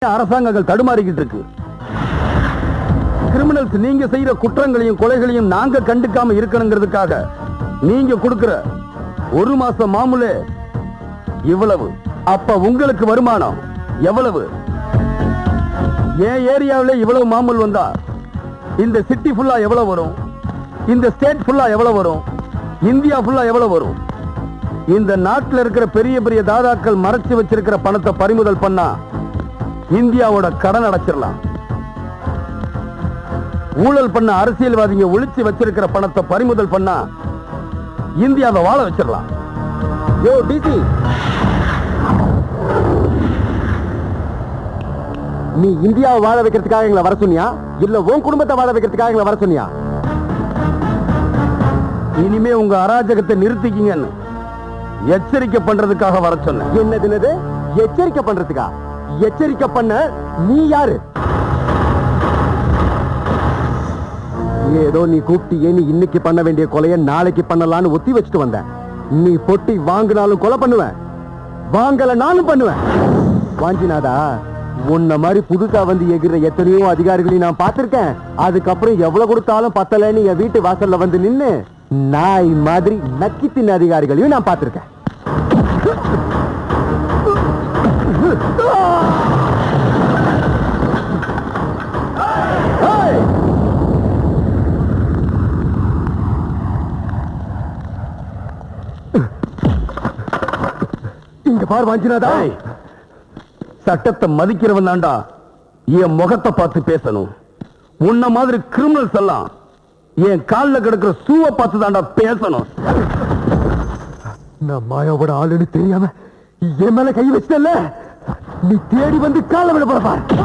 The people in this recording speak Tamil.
அரசாங்கங்கள் தடுமாறிக்கிட்டு இருக்கு. கிரிமினல்ஸ் நீங்க செய்யற குற்றங்களையும் கொலைகளையும் நாங்க கண்டுக்காம இருக்கணுங்கிறதுக்காக நீங்க கொடுக்கிற ஒரு மாசம் மாமூலே இவ்வளவு. அப்ப உங்களுக்கு வருமானம் எவ்வளவு? என் ஏரியாவில இவ்வளவு மாமூல் வந்தா இந்த சிட்டி ஃபுல்லா எவ்வளவு வரும்? இந்த ஸ்டேட் ஃபுல்லா எவ்வளவு வரும்? இந்தியா ஃபுல்லா எவ்வளவு வரும்? இந்த நாட்டில் இருக்கிற பெரிய பெரிய தாதாக்கள் மறைச்சு வச்சிருக்கிற பணத்தை பறிமுதல் பண்ணா இந்தியாவோட கடன் அடைச்சிடலாம். ஊழல் பண்ண அரசியல்வாதிங்க ஒளிச்சு வச்சிருக்கிற பணத்தை பறிமுதல் பண்ணா இந்தியாவை வாழ வச்சிடலாம். யோ டிசி, நீ இந்தியாவை வாழ வைக்கிறதுக்காக எங்களை வர சொன்னியா இல்ல உன் குடும்பத்தை வாழ வைக்கிறதுக்காக எங்களை வர சொன்னியா? இனிமே உங்க அராஜகத்தை நிறுத்திக்கிங்கன்னு எச்சரிக்கை பண்றதுக்காக வர சொன்ன. என்னது எச்சரிக்கை பண்றதுக்கா? எச்சரிக்கை பண்ண நீ யாரு? ஏதோ நீ கூப்பிட்டியே, நீ இன்னைக்கு பண்ண வேண்டிய கொலையை நாளைக்கு பண்ணலான்னு ஒத்தி வச்சுட்டு வந்த. நீ பொட்டி வாங்கினாலும் கொலை பண்ணுவேன், வாங்கல நானும் பண்ணுவேன். வாஞ்சிநாதா, உன்ன மாதிரி புதுசா வந்து எகிற எத்தனையோ அதிகாரிகளையும் நான் பார்த்திருக்கேன். அதுக்கப்புறம் எவ்வளவு கொடுத்தாலும் பத்தலன்னு என் வீட்டு வாசல்ல வந்து நின்னு நாய் மாதிரி நக்கி தின்ன அதிகாரிகளையும் நான் பார்த்திருக்கேன். இங்க பார் வாஞ்சிநாதா, சட்டத்தை மதிக்கிறவன் தாண்டா என் முகத்தை பார்த்து பேசணும். உன்ன மாதிரி கிரிமினல்ஸ் எல்லாம் என் காலில் கிடக்கிற சூவை பார்த்து தாண்டா பேசணும். நான் மாயாவோட ஆளுன்னு தெரியாம என் மேல கை வச்சல, நீ தேடி வந்து கால விட போறப்பா.